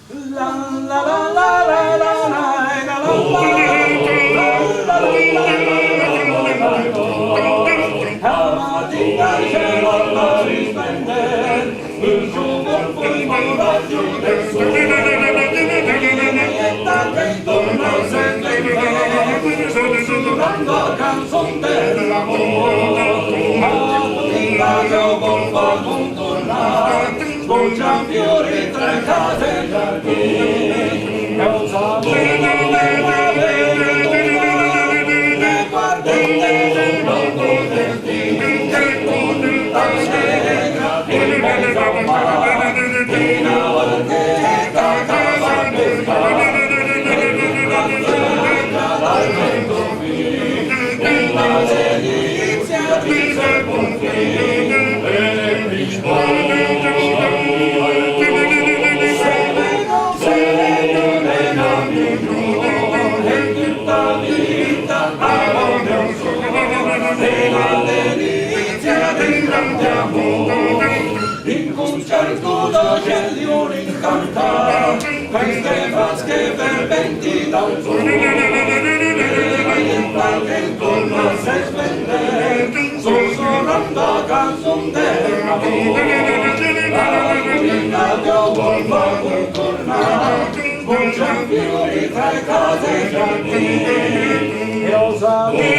La la la la la la la la la Mattina cielo alla risplendere, il suo corpo raggio del sole, niente che intorno sempre in me, sussurrando canzon dell'amore, mattina che ho colpa contornare, sboccian fiori tra case e giardini, e un sapore in concerto d'ocelli un incantare queste frasche ferventi dal sole che intorno a se splende sussurrando canzon dell'amore la mattina che ho volta contornare sboccian fiori tra le case e giardini e ho la